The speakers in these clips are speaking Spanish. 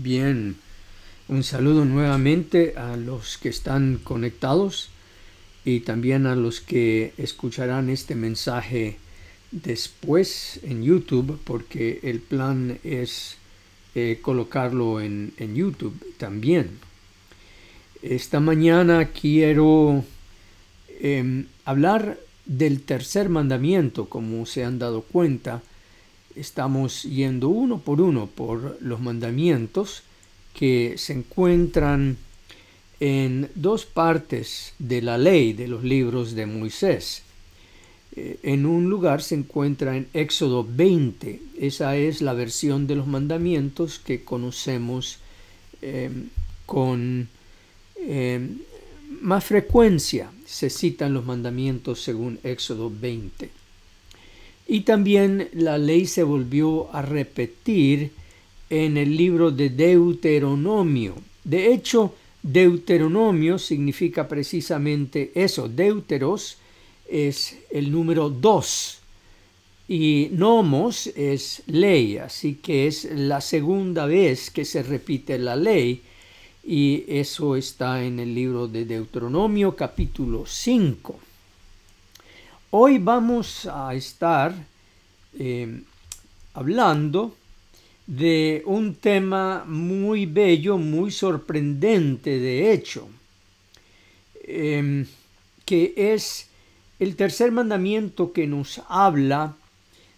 Bien, un saludo nuevamente a los que están conectados y también a los que escucharán este mensaje después en YouTube, porque el plan es colocarlo en YouTube también. Esta mañana quiero hablar del tercer mandamiento. Como se han dado cuenta, estamos yendo uno por los mandamientos que se encuentran en dos partes de la ley de los libros de Moisés. En un lugar se encuentra en Éxodo 20. Esa es la versión de los mandamientos que conocemos con más frecuencia. Se citan los mandamientos según Éxodo 20. Y también la ley se volvió a repetir en el libro de Deuteronomio. De hecho, Deuteronomio significa precisamente eso. Deuteros es el número 2 y nomos es ley, así que es la segunda vez que se repite la ley, y eso está en el libro de Deuteronomio capítulo 5. Hoy vamos a estar hablando de un tema muy bello, muy sorprendente de hecho, que es el tercer mandamiento, que nos habla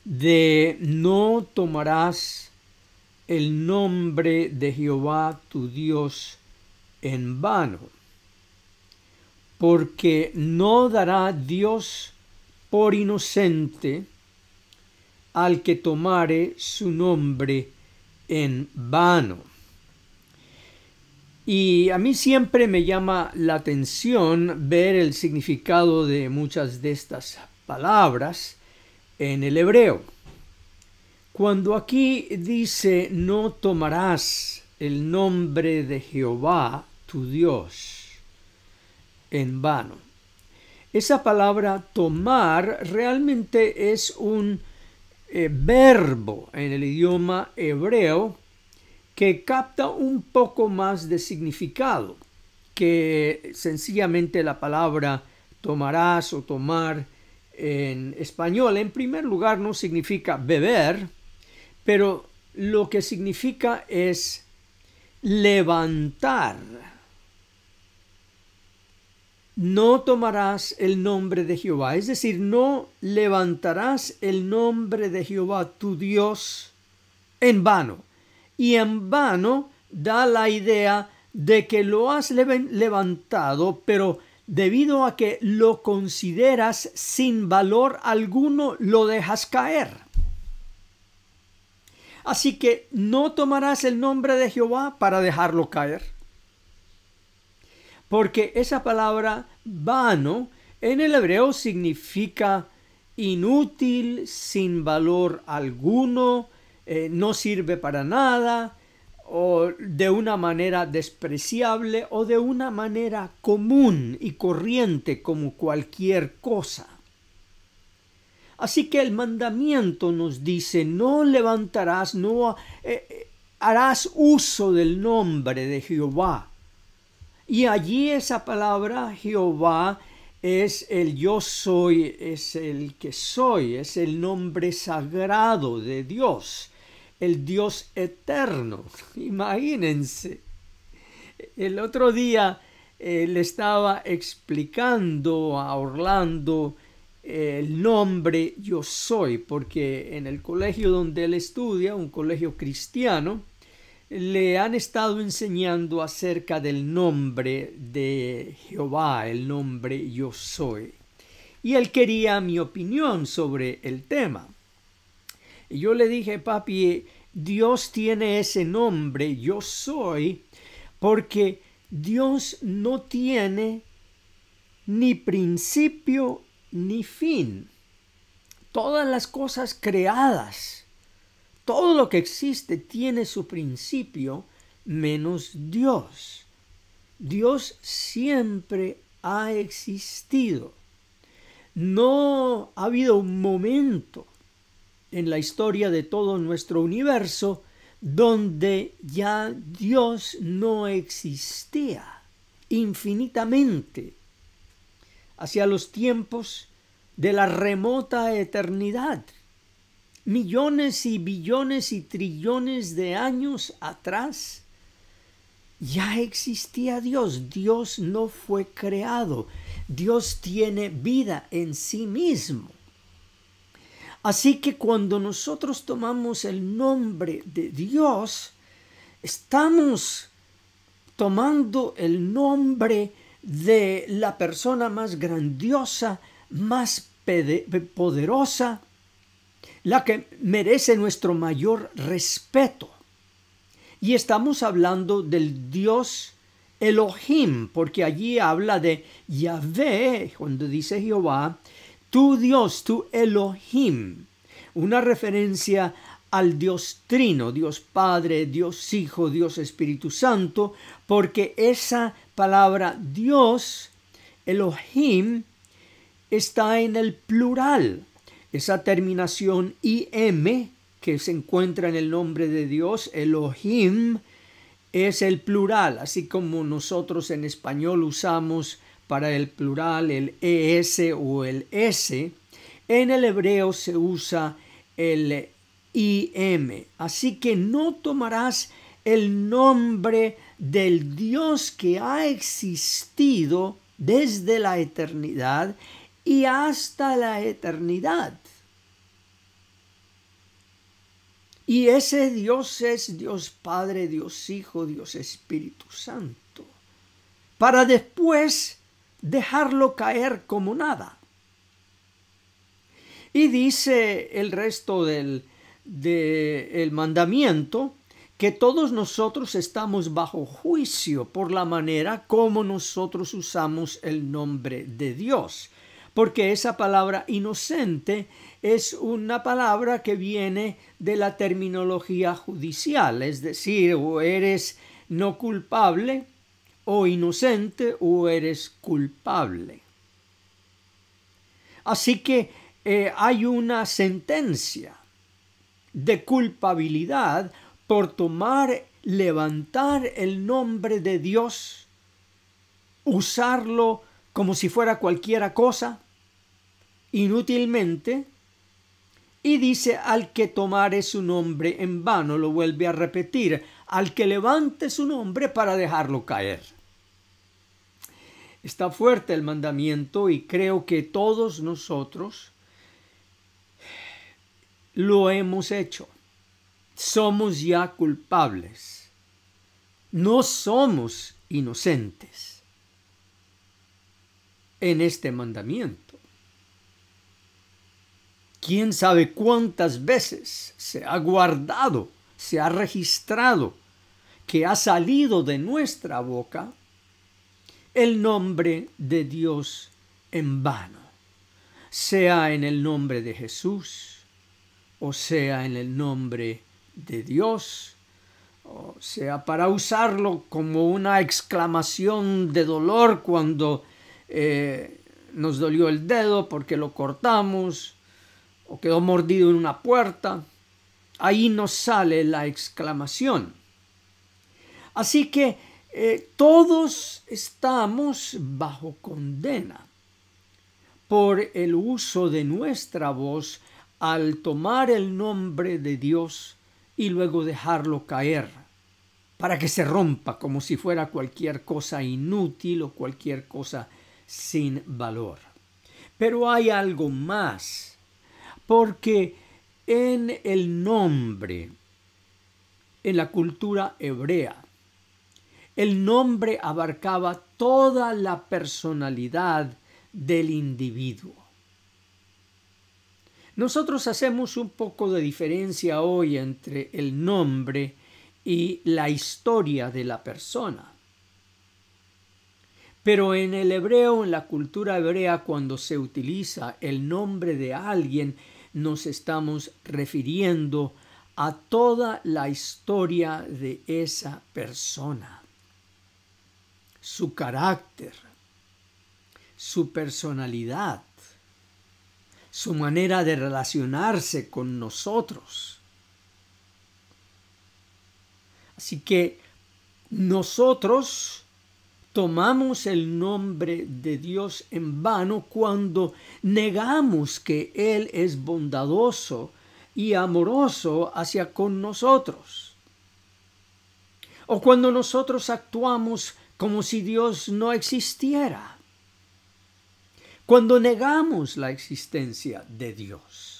de no tomarás el nombre de Jehová tu Dios en vano, porque no dará Dios por inocente al que tomare su nombre en vano. Y a mí siempre me llama la atención ver el significado de muchas de estas palabras en el hebreo. Cuando aquí dice no tomarás el nombre de Jehová tu Dios en vano, esa palabra tomar realmente es un verbo en el idioma hebreo que capta un poco más de significado que sencillamente la palabra tomarás o tomar en español. En primer lugar, no significa beber, pero lo que significa es levantar. No tomarás el nombre de Jehová, es decir, no levantarás el nombre de Jehová tu Dios en vano. Y en vano da la idea de que lo has levantado, pero debido a que lo consideras sin valor alguno, lo dejas caer. Así que no tomarás el nombre de Jehová para dejarlo caer. Porque esa palabra vano en el hebreo significa inútil, sin valor alguno, no sirve para nada, o de una manera despreciable, o de una manera común y corriente como cualquier cosa. Así que el mandamiento nos dice: no levantarás, no harás uso del nombre de Jehová. Y allí esa palabra Jehová es el yo soy, es el que soy, es el nombre sagrado de Dios, el Dios eterno. Imagínense. El otro día le estaba explicando a Orlando el nombre yo soy, porque en el colegio donde él estudia, un colegio cristiano, le han estado enseñando acerca del nombre de Jehová, el nombre yo soy. Y él quería mi opinión sobre el tema. Y yo le dije: papi, Dios tiene ese nombre yo soy porque Dios no tiene ni principio ni fin. Todas las cosas creadas, todo lo que existe tiene su principio, menos Dios. Dios siempre ha existido. No ha habido un momento en la historia de todo nuestro universo donde ya Dios no existía, infinitamente, hacia los tiempos de la remota eternidad. Millones y billones y trillones de años atrás ya existía Dios. Dios no fue creado. Dios tiene vida en sí mismo. Así que cuando nosotros tomamos el nombre de Dios, estamos tomando el nombre de la persona más grandiosa, más poderosa, la que merece nuestro mayor respeto. Y estamos hablando del Dios Elohim, porque allí habla de Yahvé, cuando dice Jehová, tu Dios, tu Elohim, una referencia al Dios Trino, Dios Padre, Dios Hijo, Dios Espíritu Santo, porque esa palabra Dios, Elohim, está en el plural. Esa terminación im que se encuentra en el nombre de Dios, Elohim, es el plural, así como nosotros en español usamos para el plural el es o el s, en el hebreo se usa el im. Así que no tomarás el nombre del Dios que ha existido desde la eternidad y hasta la eternidad. Y ese Dios es Dios Padre, Dios Hijo, Dios Espíritu Santo, para después dejarlo caer como nada. Y dice el resto del mandamiento que todos nosotros estamos bajo juicio por la manera como nosotros usamos el nombre de Dios. Porque esa palabra inocente es una palabra que viene de la terminología judicial, es decir, o eres no culpable o inocente o eres culpable. Así que hay una sentencia de culpabilidad por levantar el nombre de Dios, usarlo como si fuera cualquiera cosa, inútilmente, y dice al que tomare su nombre en vano, lo vuelve a repetir, al que levante su nombre para dejarlo caer. Está fuerte el mandamiento y creo que todos nosotros lo hemos hecho. Somos ya culpables. No somos inocentes en este mandamiento. ¿Quién sabe cuántas veces se ha guardado, se ha registrado, que ha salido de nuestra boca el nombre de Dios en vano? Sea en el nombre de Jesús, o sea en el nombre de Dios, o sea para usarlo como una exclamación de dolor cuando nos dolió el dedo porque lo cortamos, o quedó mordido en una puerta. Ahí nos sale la exclamación. Así que todos estamos bajo condena por el uso de nuestra voz al tomar el nombre de Dios y luego dejarlo caer para que se rompa como si fuera cualquier cosa inútil o cualquier cosa sin valor. Pero hay algo más, porque en el nombre, en la cultura hebrea, el nombre abarcaba toda la personalidad del individuo. Nosotros hacemos un poco de diferencia hoy entre el nombre y la historia de la persona. Pero en el hebreo, en la cultura hebrea, cuando se utiliza el nombre de alguien, nos estamos refiriendo a toda la historia de esa persona, su carácter, su personalidad, su manera de relacionarse con nosotros. Así que nosotros tomamos el nombre de Dios en vano cuando negamos que Él es bondadoso y amoroso hacia con nosotros. O cuando nosotros actuamos como si Dios no existiera. Cuando negamos la existencia de Dios.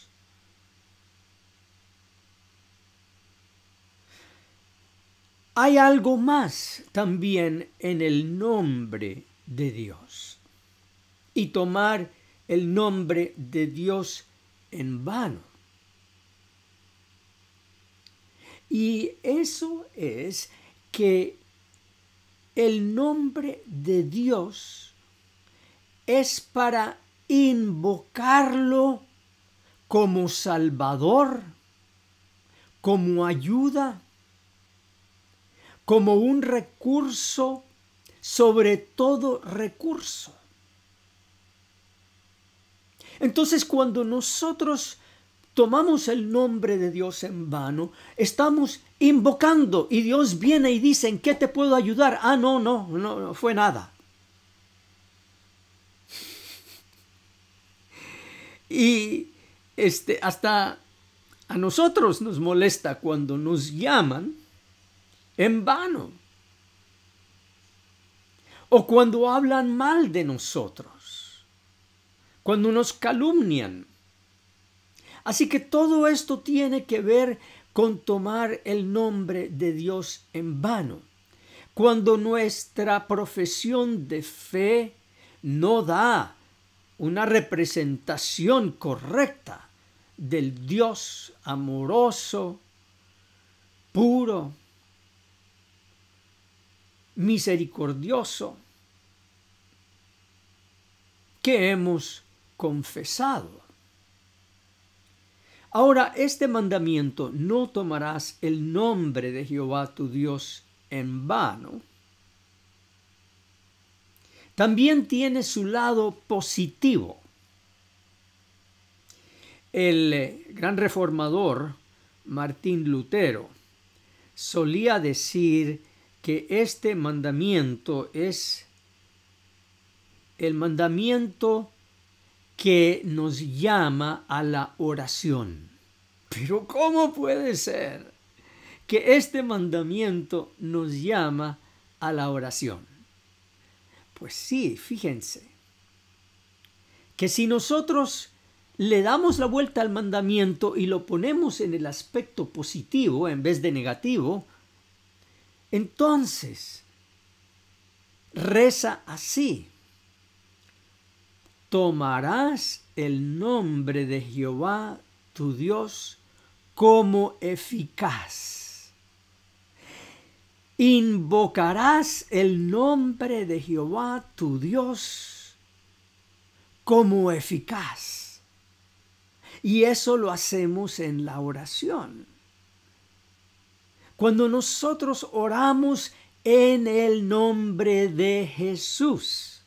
Hay algo más también en el nombre de Dios. Y tomar el nombre de Dios en vano. Y eso es que el nombre de Dios es para invocarlo como Salvador, como ayuda, como un recurso sobre todo recurso. Entonces, cuando nosotros tomamos el nombre de Dios en vano, estamos invocando y Dios viene y dice, ¿en qué te puedo ayudar? Ah, no fue nada. Y hasta a nosotros nos molesta cuando nos llaman en vano. O cuando hablan mal de nosotros. Cuando nos calumnian. Así que todo esto tiene que ver con tomar el nombre de Dios en vano. Cuando nuestra profesión de fe no da una representación correcta del Dios amoroso, puro, misericordioso, que hemos confesado. Ahora, este mandamiento, no tomarás el nombre de Jehová tu Dios en vano, también tiene su lado positivo. El gran reformador Martín Lutero solía decir que este mandamiento es el mandamiento que nos llama a la oración. Pero ¿cómo puede ser que este mandamiento nos llama a la oración? Pues sí, fíjense, que si nosotros le damos la vuelta al mandamiento y lo ponemos en el aspecto positivo en vez de negativo, entonces reza así: tomarás el nombre de Jehová tu Dios como eficaz. Invocarás el nombre de Jehová tu Dios como eficaz. Y eso lo hacemos en la oración. Cuando nosotros oramos en el nombre de Jesús,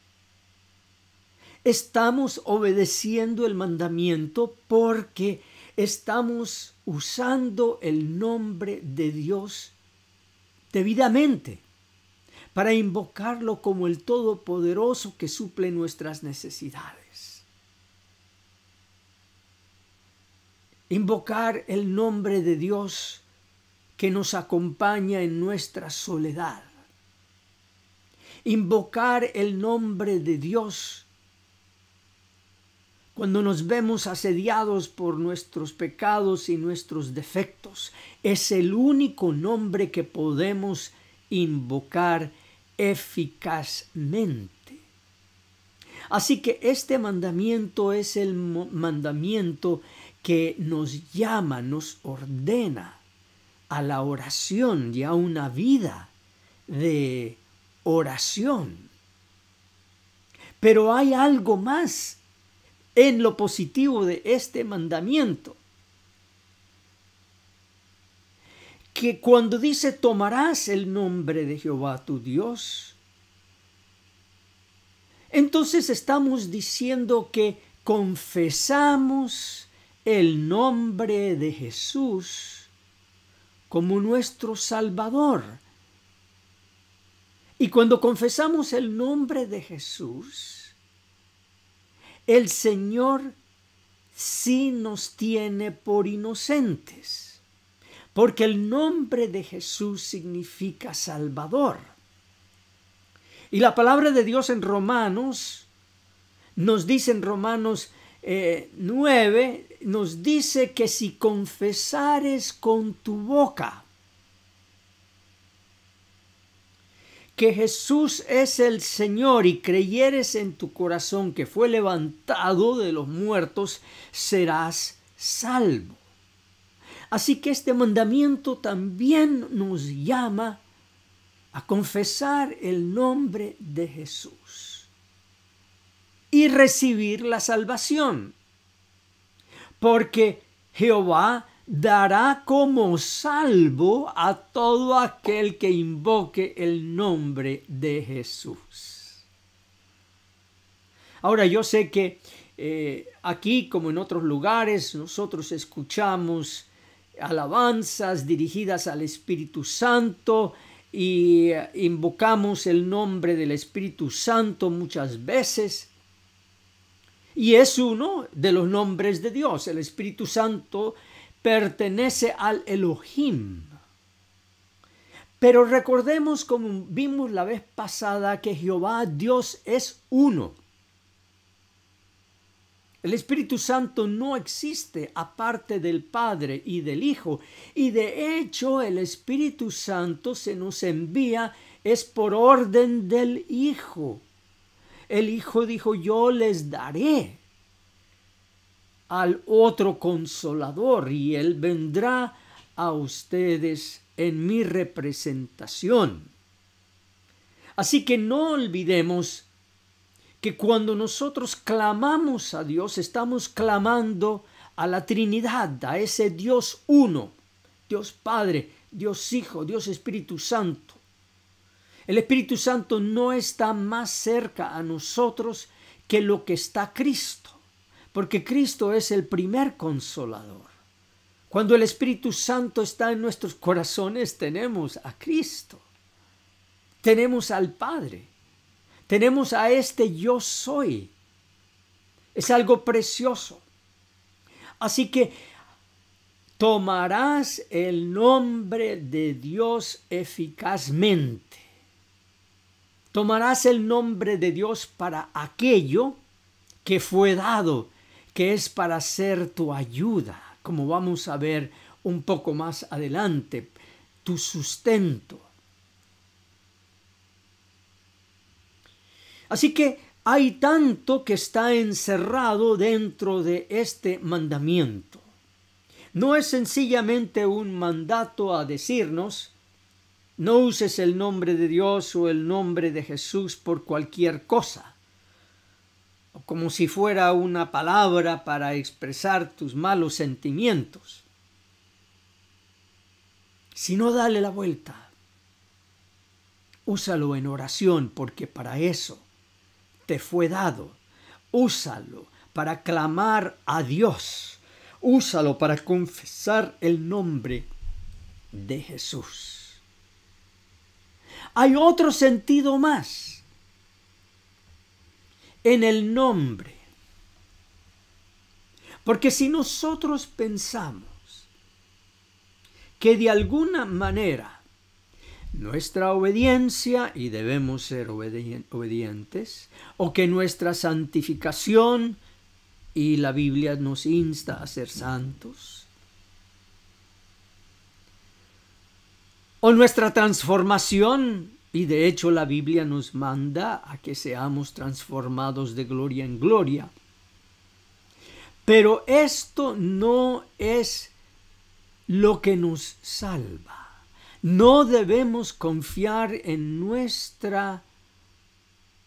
estamos obedeciendo el mandamiento porque estamos usando el nombre de Dios debidamente para invocarlo como el Todopoderoso que suple nuestras necesidades. Invocar el nombre de Dios que nos acompaña en nuestra soledad. Invocar el nombre de Dios cuando nos vemos asediados por nuestros pecados y nuestros defectos. Es el único nombre que podemos invocar eficazmente. Así que este mandamiento es el mandamiento que nos llama, nos ordena a la oración y a una vida de oración. Pero hay algo más en lo positivo de este mandamiento, que cuando dice tomarás el nombre de Jehová tu Dios, entonces estamos diciendo que confesamos el nombre de Jesús como nuestro Salvador. Y cuando confesamos el nombre de Jesús, el Señor sí nos tiene por inocentes, porque el nombre de Jesús significa Salvador. Y la palabra de Dios en Romanos nos dice, en Romanos 9, nos dice que si confesares con tu boca que Jesús es el Señor y creyeres en tu corazón que fue levantado de los muertos, serás salvo. Así que este mandamiento también nos llama a confesar el nombre de Jesús y recibir la salvación, porque Jehová dará como salvo a todo aquel que invoque el nombre de Jesús. Ahora, yo sé que aquí, como en otros lugares, nosotros escuchamos alabanzas dirigidas al Espíritu Santo y invocamos el nombre del Espíritu Santo muchas veces. Y es uno de los nombres de Dios. El Espíritu Santo pertenece al Elohim. Pero recordemos, como vimos la vez pasada, que Jehová Dios es uno. El Espíritu Santo no existe aparte del Padre y del Hijo. Y de hecho el Espíritu Santo se nos envía es por orden del Hijo. El Hijo dijo: yo les daré al otro Consolador y Él vendrá a ustedes en mi representación. Así que no olvidemos que cuando nosotros clamamos a Dios, estamos clamando a la Trinidad, a ese Dios uno, Dios Padre, Dios Hijo, Dios Espíritu Santo. El Espíritu Santo no está más cerca a nosotros que lo que está Cristo, porque Cristo es el primer consolador. Cuando el Espíritu Santo está en nuestros corazones, tenemos a Cristo, tenemos al Padre, tenemos a este yo soy. Es algo precioso. Así que tomarás el nombre de Dios eficazmente. Tomarás el nombre de Dios para aquello que fue dado, que es para ser tu ayuda, como vamos a ver un poco más adelante, tu sustento. Así que hay tanto que está encerrado dentro de este mandamiento. No es sencillamente un mandato a decirnos: no uses el nombre de Dios o el nombre de Jesús por cualquier cosa, o como si fuera una palabra para expresar tus malos sentimientos. Sino dale la vuelta. Úsalo en oración, porque para eso te fue dado. Úsalo para clamar a Dios. Úsalo para confesar el nombre de Jesús. Hay otro sentido más en el nombre. Porque si nosotros pensamos que de alguna manera nuestra obediencia, y debemos ser obedientes, o que nuestra santificación, y la Biblia nos insta a ser santos, o nuestra transformación, y de hecho la Biblia nos manda a que seamos transformados de gloria en gloria. Pero esto no es lo que nos salva. No debemos confiar en nuestra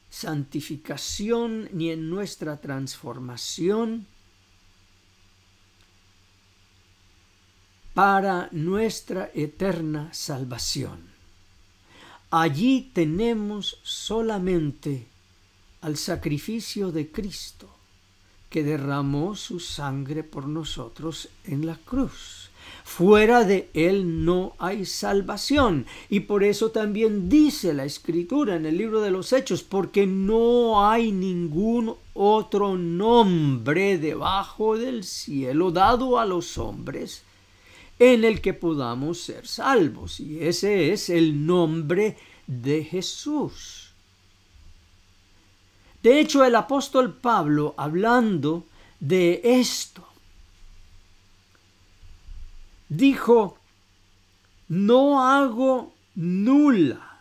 santificación ni en nuestra transformación para nuestra eterna salvación. Allí tenemos solamente al sacrificio de Cristo, que derramó su sangre por nosotros en la cruz. Fuera de Él no hay salvación. Y por eso también dice la Escritura en el libro de los Hechos, porque no hay ningún otro nombre debajo del cielo dado a los hombres en el que podamos ser salvos. Y ese es el nombre de Jesús. De hecho, el apóstol Pablo, hablando de esto, dijo: no hago nula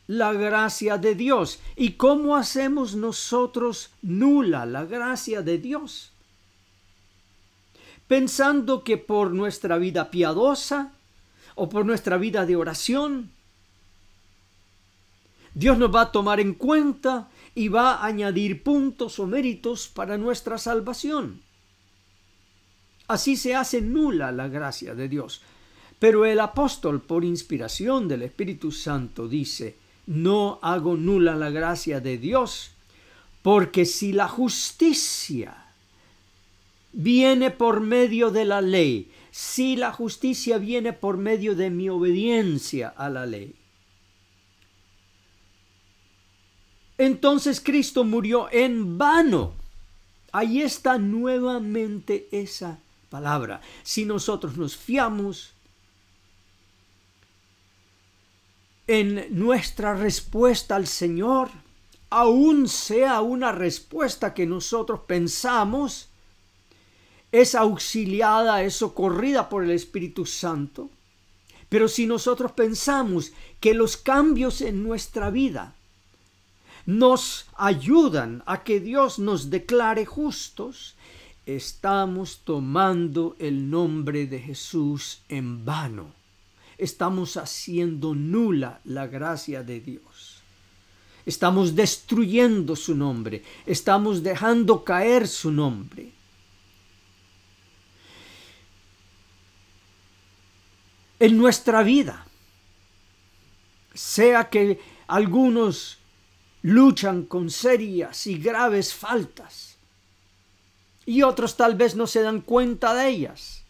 la gracia de Dios. ¿Y cómo hacemos nosotros nula la gracia de Dios? Pensando que por nuestra vida piadosa o por nuestra vida de oración, Dios nos va a tomar en cuenta y va a añadir puntos o méritos para nuestra salvación. Así se hace nula la gracia de Dios. Pero el apóstol, por inspiración del Espíritu Santo, dice: no hago nula la gracia de Dios, porque si la justicia viene por medio de la ley, si la justicia viene por medio de mi obediencia a la ley, entonces Cristo murió en vano. Ahí está nuevamente esa palabra. Si nosotros nos fiamos en nuestra respuesta al Señor, aun sea una respuesta que nosotros pensamos es auxiliada, es socorrida por el Espíritu Santo, pero si nosotros pensamos que los cambios en nuestra vida nos ayudan a que Dios nos declare justos, estamos tomando el nombre de Jesús en vano. Estamos haciendo nula la gracia de Dios. Estamos destruyendo su nombre. Estamos dejando caer su nombre. En nuestra vida, sea que algunos luchan con serias y graves faltas y otros tal vez no se dan cuenta de ellas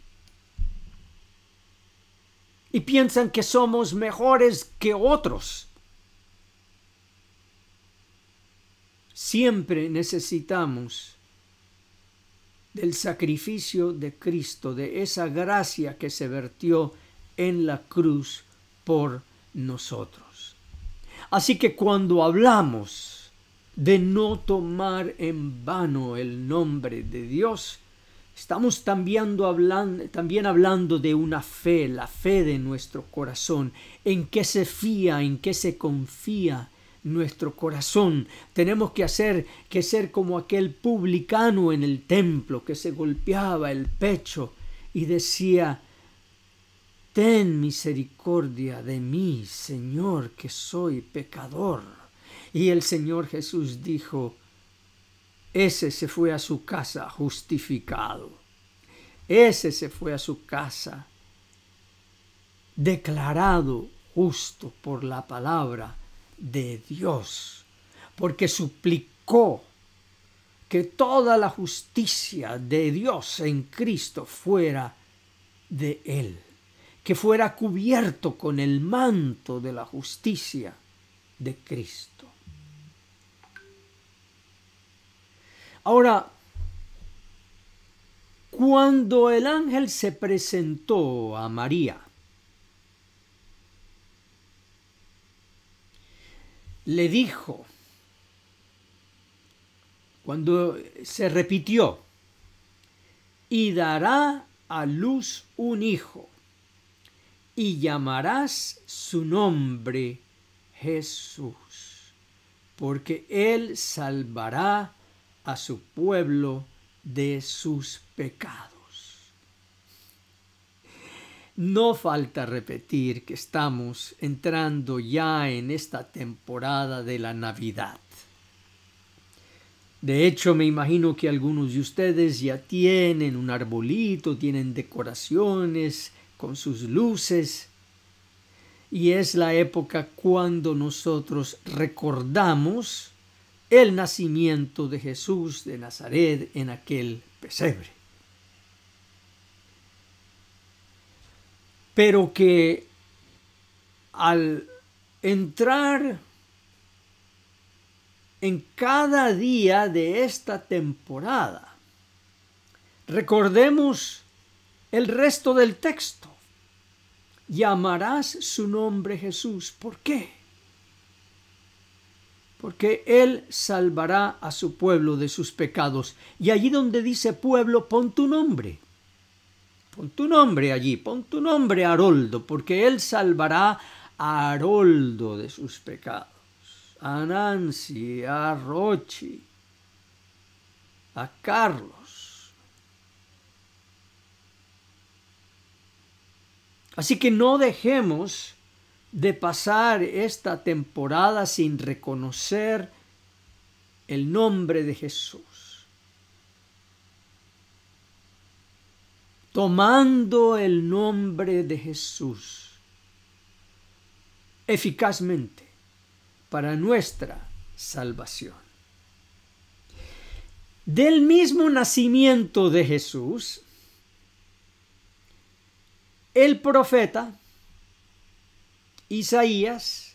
y piensan que somos mejores que otros. Siempre necesitamos del sacrificio de Cristo, de esa gracia que se vertió en la cruz por nosotros. Así que cuando hablamos de no tomar en vano el nombre de Dios, estamos también hablando de una fe, la fe de nuestro corazón, en qué se fía, en qué se confía nuestro corazón. Tenemos que ser como aquel publicano en el templo que se golpeaba el pecho y decía: ten misericordia de mí, Señor, que soy pecador. Y el Señor Jesús dijo: ese se fue a su casa justificado. Ese se fue a su casa declarado justo por la palabra de Dios, porque suplicó que toda la justicia de Dios en Cristo fuera de Él, que fuera cubierto con el manto de la justicia de Cristo. Ahora, cuando el ángel se presentó a María, le dijo, cuando se repitió: y dará a luz un hijo, y llamarás su nombre Jesús, porque él salvará a su pueblo de sus pecados. No falta repetir que estamos entrando ya en esta temporada de la Navidad. De hecho, me imagino que algunos de ustedes ya tienen un arbolito, tienen decoraciones con sus luces, y es la época cuando nosotros recordamos el nacimiento de Jesús de Nazaret en aquel pesebre. pero que al entrar en cada día de esta temporada, recordemos el resto del texto. Llamarás su nombre Jesús. ¿Por qué? Porque Él salvará a su pueblo de sus pecados. Y allí donde dice pueblo, pon tu nombre. Pon tu nombre allí, pon tu nombre Haroldo, porque Él salvará a Haroldo de sus pecados, a Nancy, a Rochi, a Carlos. Así que no dejemos de pasar esta temporada sin reconocer el nombre de Jesús, tomando el nombre de Jesús eficazmente para nuestra salvación. Del mismo nacimiento de Jesús, el profeta Isaías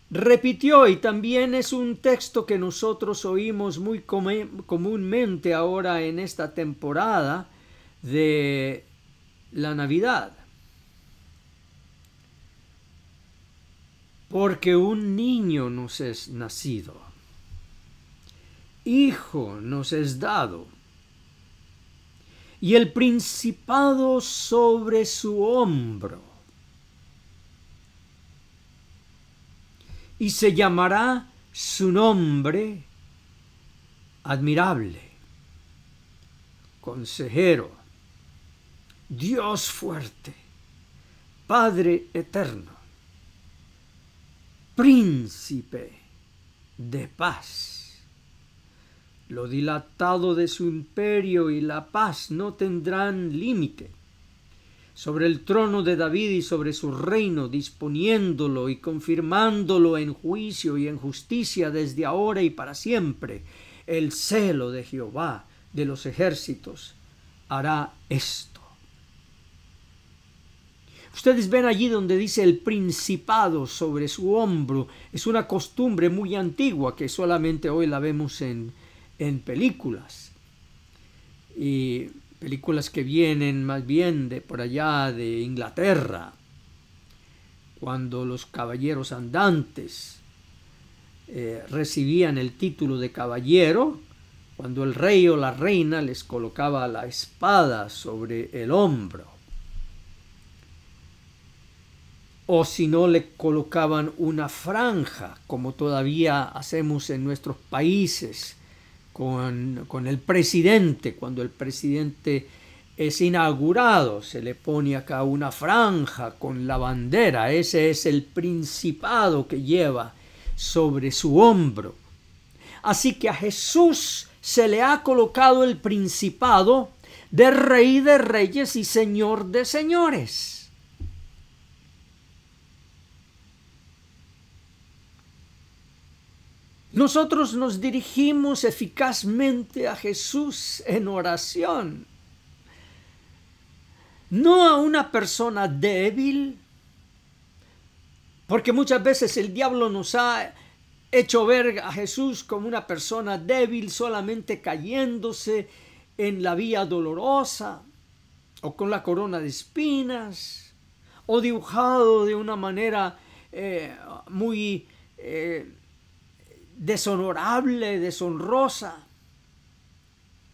repitió, y también es un texto que nosotros oímos muy comúnmente ahora en esta temporada de la Navidad. Porque un niño nos es nacido, hijo nos es dado, y el principado sobre su hombro, y se llamará su nombre admirable, consejero, Dios fuerte, Padre eterno, príncipe de paz. Lo dilatado de su imperio y la paz no tendrán límite. Sobre el trono de David y sobre su reino, disponiéndolo y confirmándolo en juicio y en justicia desde ahora y para siempre. El celo de Jehová de los ejércitos hará esto. Ustedes ven allí donde dice el principado sobre su hombro. Es una costumbre muy antigua que solamente hoy la vemos en películas. Y películas que vienen más bien de por allá de Inglaterra, cuando los caballeros andantes recibían el título de caballero, cuando el rey o la reina les colocaba la espada sobre el hombro, o si no le colocaban una franja, como todavía hacemos en nuestros países con el presidente. Cuando el presidente es inaugurado, se le pone acá una franja con la bandera. Ese es el principado que lleva sobre su hombro. Así que a Jesús se le ha colocado el principado de Rey de Reyes y Señor de Señores. Nosotros nos dirigimos eficazmente a Jesús en oración, no a una persona débil, porque muchas veces el diablo nos ha hecho ver a Jesús como una persona débil, solamente cayéndose en la vía dolorosa, o con la corona de espinas, o dibujado de una manera muy deshonorable, deshonrosa.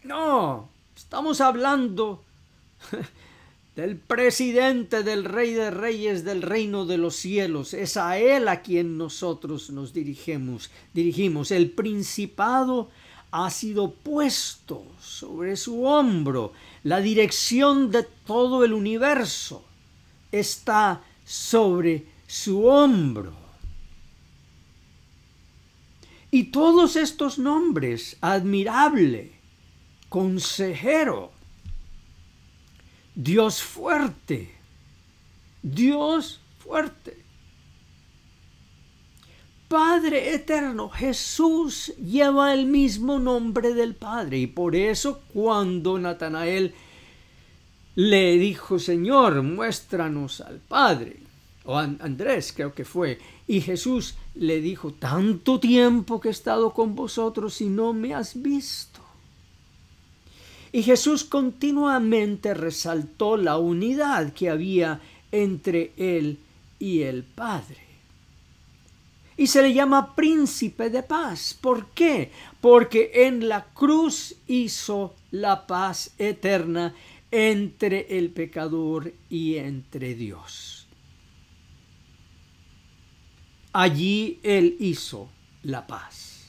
No, estamos hablando del presidente, del Rey de Reyes, del reino de los cielos. Es a Él a quien nosotros nos dirigimos. El principado ha sido puesto sobre su hombro. La dirección de todo el universo está sobre su hombro. Y todos estos nombres, admirable, consejero, Dios fuerte, Padre eterno. Jesús lleva el mismo nombre del Padre, y por eso cuando Natanael le dijo: Señor, muéstranos al Padre. O Andrés creo que fue. Y Jesús le dijo: tanto tiempo que he estado con vosotros y no me has visto. Y Jesús continuamente resaltó la unidad que había entre él y el Padre. Y se le llama príncipe de paz. ¿Por qué? Porque en la cruz hizo la paz eterna entre el pecador y entre Dios. Allí él hizo la paz.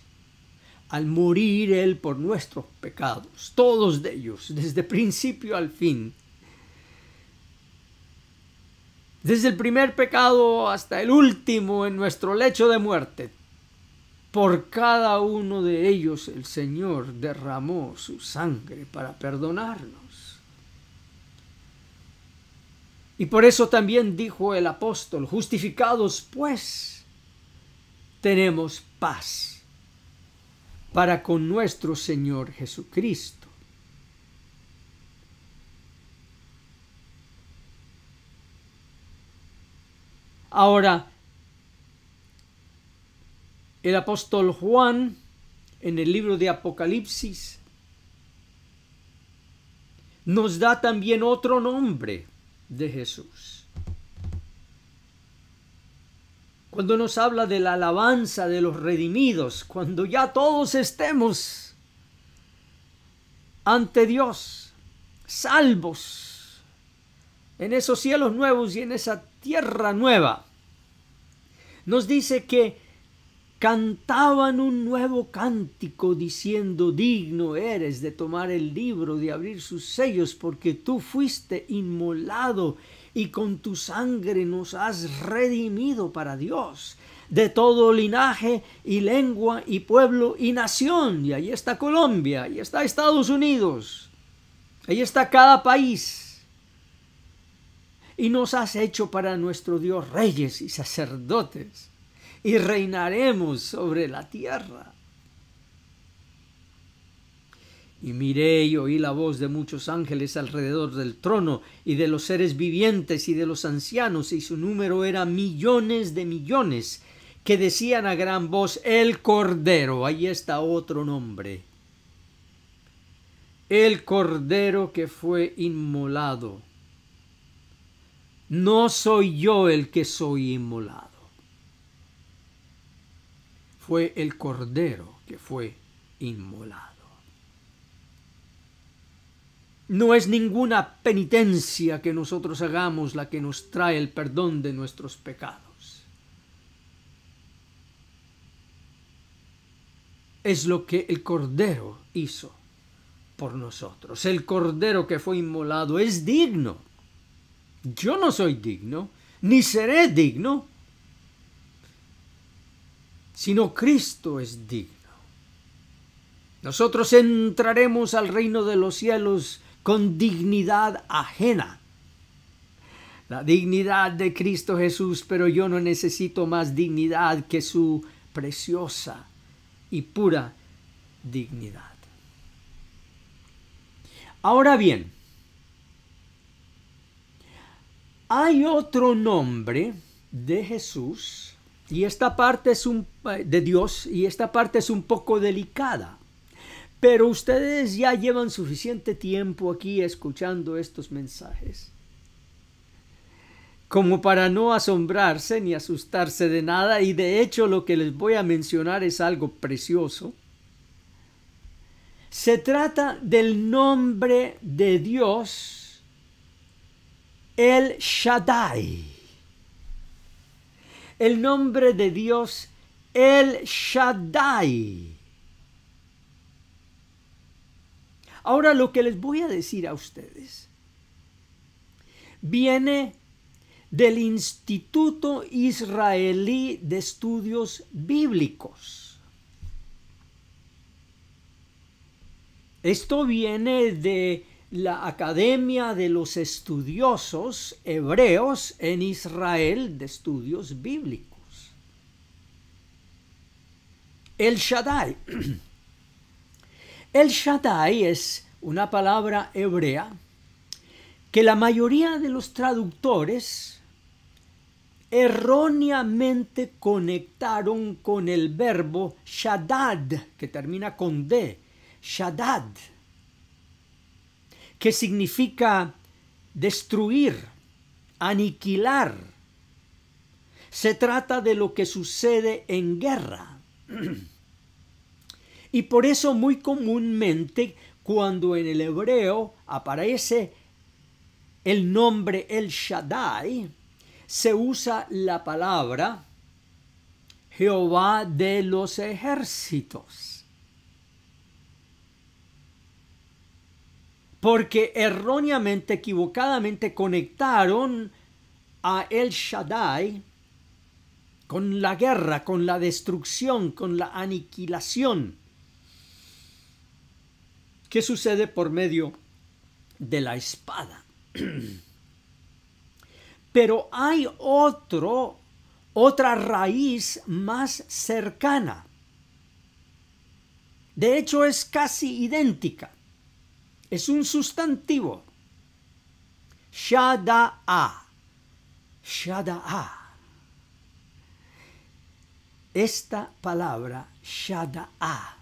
Al morir él por nuestros pecados, todos de ellos, desde principio al fin. Desde el primer pecado hasta el último en nuestro lecho de muerte. Por cada uno de ellos el Señor derramó su sangre para perdonarnos. Y por eso también dijo el apóstol: justificados pues, tenemos paz para con nuestro Señor Jesucristo. Ahora, el apóstol Juan, en el libro de Apocalipsis, nos da también otro nombre de Jesús. Cuando nos habla de la alabanza de los redimidos, cuando ya todos estemos ante Dios, salvos, en esos cielos nuevos y en esa tierra nueva, nos dice que cantaban un nuevo cántico diciendo: digno eres de tomar el libro, de abrir sus sellos, porque tú fuiste inmolado y con tu sangre nos has redimido para Dios, de todo linaje y lengua y pueblo y nación. Y ahí está Colombia, ahí está Estados Unidos, ahí está cada país. Y nos has hecho para nuestro Dios reyes y sacerdotes, y reinaremos sobre la tierra. Y miré y oí la voz de muchos ángeles alrededor del trono, y de los seres vivientes y de los ancianos, y su número era millones de millones, que decían a gran voz: el Cordero. Ahí está otro nombre. El Cordero que fue inmolado. No soy yo el que soy inmolado. Fue el Cordero que fue inmolado. No es ninguna penitencia que nosotros hagamos la que nos trae el perdón de nuestros pecados. Es lo que el Cordero hizo por nosotros. El Cordero que fue inmolado es digno. Yo no soy digno, ni seré digno, sino Cristo es digno. Nosotros entraremos al reino de los cielos con dignidad ajena. La dignidad de Cristo Jesús, pero yo no necesito más dignidad que su preciosa y pura dignidad. Ahora bien, hay otro nombre de Jesús, y esta parte es de Dios, y esta parte es un poco delicada. Pero ustedes ya llevan suficiente tiempo aquí escuchando estos mensajes como para no asombrarse ni asustarse de nada, y de hecho lo que les voy a mencionar es algo precioso. Se trata del nombre de Dios, El Shaddai. El nombre de Dios, El Shaddai. Ahora, lo que les voy a decir a ustedes viene del Instituto Israelí de Estudios Bíblicos. Esto viene de la Academia de los Estudiosos Hebreos en Israel de Estudios Bíblicos. El Shaddai. El Shaddai es una palabra hebrea que la mayoría de los traductores erróneamente conectaron con el verbo shadad, que termina con D, shadad, que significa destruir, aniquilar. Se trata de lo que sucede en guerra. Y por eso muy comúnmente cuando en el hebreo aparece el nombre El Shaddai, se usa la palabra Jehová de los ejércitos. Porque erróneamente, equivocadamente conectaron a El Shaddai con la guerra, con la destrucción, con la aniquilación, que sucede por medio de la espada. Pero hay otra raíz más cercana. De hecho, es casi idéntica. Es un sustantivo. Shada'a. Shada'a. Esta palabra, Shada'a,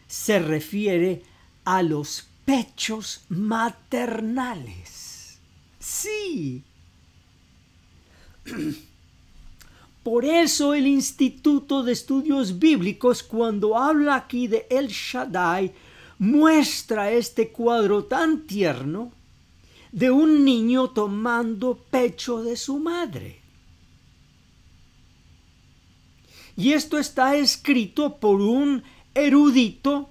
se refiere a los pechos maternales. Sí. Por eso el Instituto de Estudios Bíblicos, cuando habla aquí de El Shaddai, muestra este cuadro tan tierno de un niño tomando pecho de su madre. Y esto está escrito por un erudito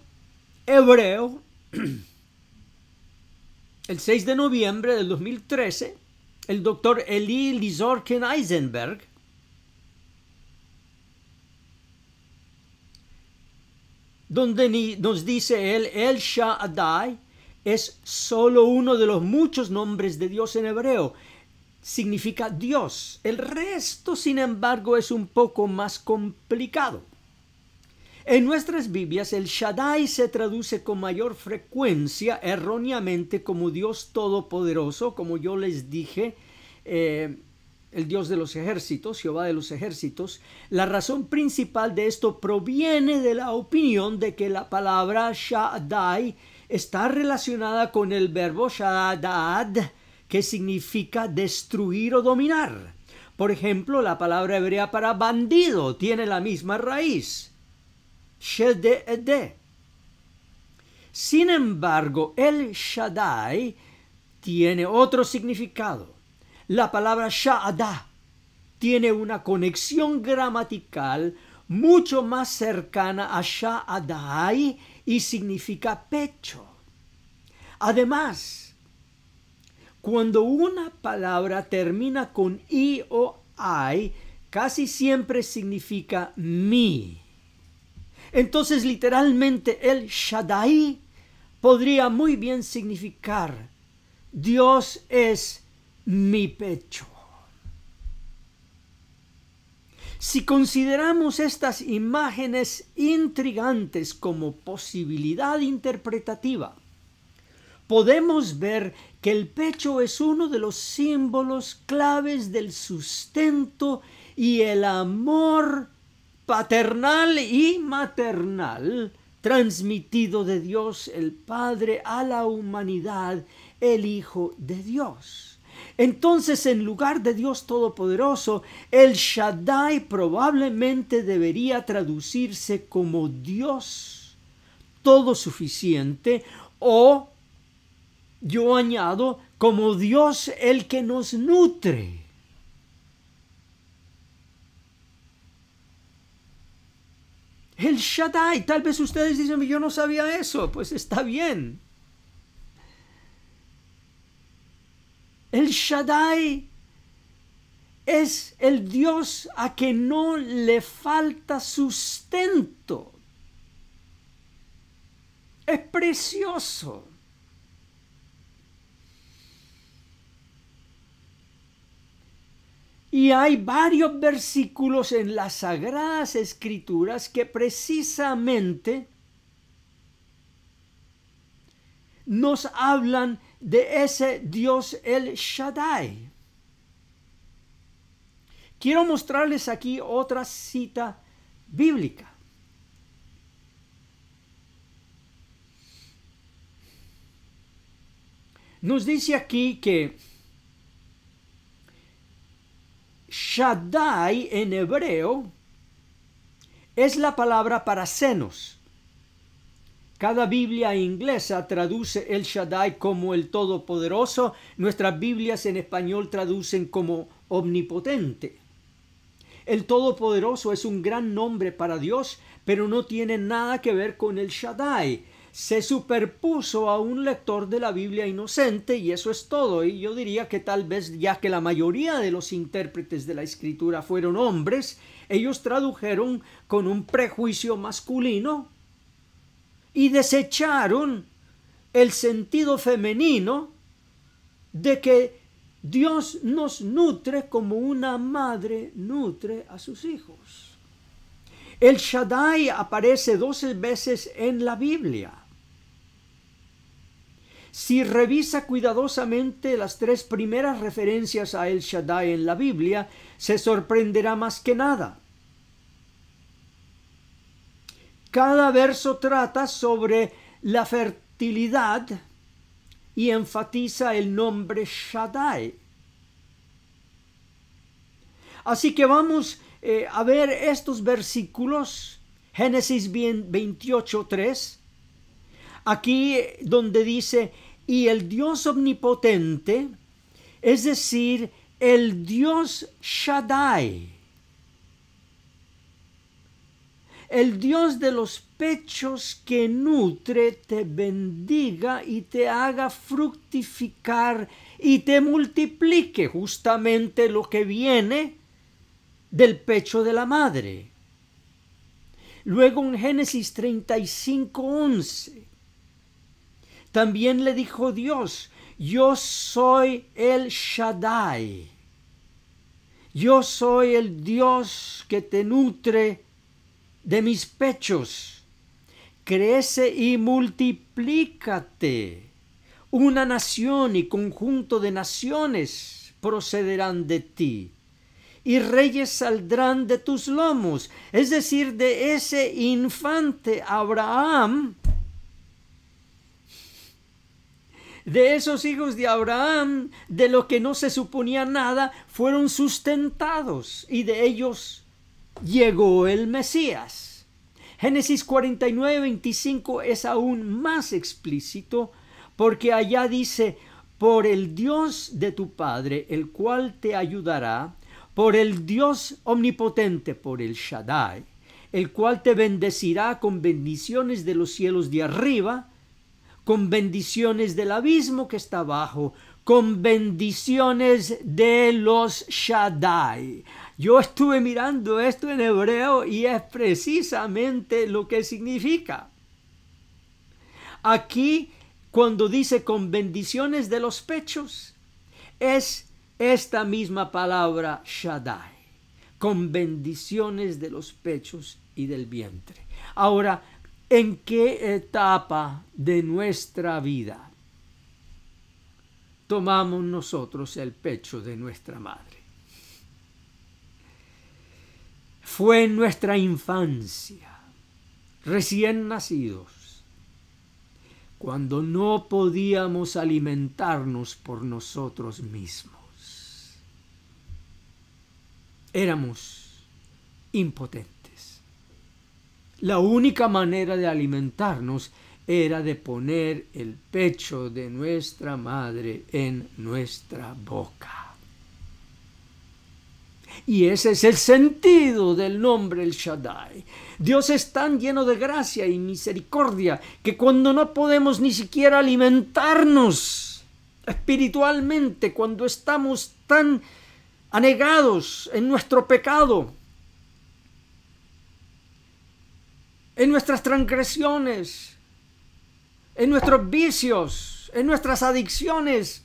hebreo el 6 de noviembre del 2013, el doctor Eli Lizorken Eisenberg, donde nos dice él, El Shaddai es solo uno de los muchos nombres de Dios en hebreo. Significa Dios. El resto, sin embargo, es un poco más complicado. En nuestras Biblias, el Shaddai se traduce con mayor frecuencia erróneamente como Dios Todopoderoso, como yo les dije, el Dios de los ejércitos, Jehová de los ejércitos. La razón principal de esto proviene de la opinión de que la palabra Shaddai está relacionada con el verbo Shaddad, que significa destruir o dominar. Por ejemplo, la palabra hebrea para bandido tiene la misma raíz. Shedede. Sin embargo, el Shaddai tiene otro significado. La palabra Sha'ada tiene una conexión gramatical mucho más cercana a Sha'adai y significa pecho. Además, cuando una palabra termina con i o ai, casi siempre significa mi. Entonces, literalmente, el Shaddai podría muy bien significar Dios es mi pecho. Si consideramos estas imágenes intrigantes como posibilidad interpretativa, podemos ver que el pecho es uno de los símbolos claves del sustento y el amor paternal y maternal transmitido de Dios el Padre a la humanidad, el Hijo de Dios. Entonces, en lugar de Dios Todopoderoso, el Shaddai probablemente debería traducirse como Dios todo suficiente, o yo añado, como Dios el que nos nutre. El Shaddai, tal vez ustedes dicen, yo no sabía eso, pues está bien. El Shaddai es el Dios a que no le falta sustento. Es precioso. Y hay varios versículos en las Sagradas Escrituras que precisamente nos hablan de ese Dios el Shaddai. Quiero mostrarles aquí otra cita bíblica. Nos dice aquí que Shaddai en hebreo es la palabra para senos. Cada Biblia inglesa traduce el Shaddai como el Todopoderoso. Nuestras Biblias en español traducen como omnipotente. El Todopoderoso es un gran nombre para Dios, pero no tiene nada que ver con el Shaddai. Se superpuso a un lector de la Biblia inocente y eso es todo. Y yo diría que tal vez, ya que la mayoría de los intérpretes de la Escritura fueron hombres, ellos tradujeron con un prejuicio masculino y desecharon el sentido femenino de que Dios nos nutre como una madre nutre a sus hijos. El Shaddai aparece 12 veces en la Biblia. Si revisa cuidadosamente las 3 primeras referencias a El Shaddai en la Biblia, se sorprenderá más que nada. Cada verso trata sobre la fertilidad y enfatiza el nombre Shaddai. Así que vamos a ver estos versículos, Génesis 28:3, aquí donde dice, y el Dios omnipotente, es decir, el Dios Shaddai, el Dios de los pechos que nutre, te bendiga y te haga fructificar y te multiplique, justamente lo que viene del pecho de la madre. Luego en Génesis 35:11, también le dijo Dios, yo soy el Shaddai, yo soy el Dios que te nutre de mis pechos, crece y multiplícate. Una nación y conjunto de naciones procederán de ti, y reyes saldrán de tus lomos. Es decir, de ese infante Abraham, de esos hijos de Abraham, de lo que no se suponía nada, fueron sustentados, y de ellos llegó el Mesías. Génesis 49:25 es aún más explícito, porque allá dice, por el Dios de tu Padre, el cual te ayudará, por el Dios omnipotente, por el Shaddai, el cual te bendecirá con bendiciones de los cielos de arriba, con bendiciones del abismo que está abajo, con bendiciones de los Shaddai. Yo estuve mirando esto en hebreo y es precisamente lo que significa. Aquí, cuando dice con bendiciones de los pechos, es esta misma palabra Shaddai, con bendiciones de los pechos y del vientre. Ahora, ¿en qué etapa de nuestra vida tomamos nosotros el pecho de nuestra madre? Fue en nuestra infancia, recién nacidos, cuando no podíamos alimentarnos por nosotros mismos. Éramos impotentes. La única manera de alimentarnos era de poner el pecho de nuestra madre en nuestra boca. Y ese es el sentido del nombre El Shaddai. Dios es tan lleno de gracia y misericordia que cuando no podemos ni siquiera alimentarnos espiritualmente, cuando estamos tan anegados en nuestro pecado, en nuestras transgresiones, en nuestros vicios, en nuestras adicciones,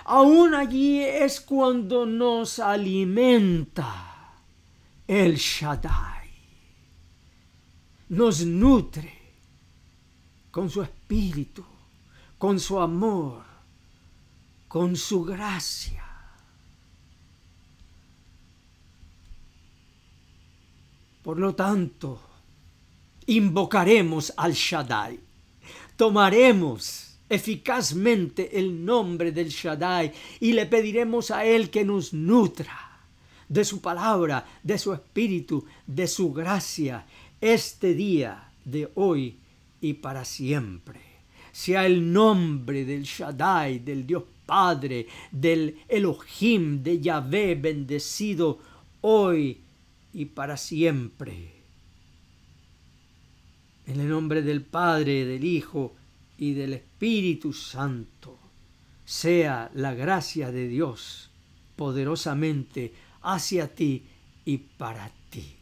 aún allí es cuando nos alimenta el Shaddai. Nos nutre con su espíritu, con su amor, con su gracia. Por lo tanto, invocaremos al Shaddai, tomaremos eficazmente el nombre del Shaddai y le pediremos a Él que nos nutra de su palabra, de su espíritu, de su gracia, este día de hoy y para siempre. Sea el nombre del Shaddai, del Dios Padre, del Elohim, de Yahvé, bendecido hoy y para siempre. En el nombre del Padre, del Hijo y del Espíritu Santo, sea la gracia de Dios poderosamente hacia ti y para ti.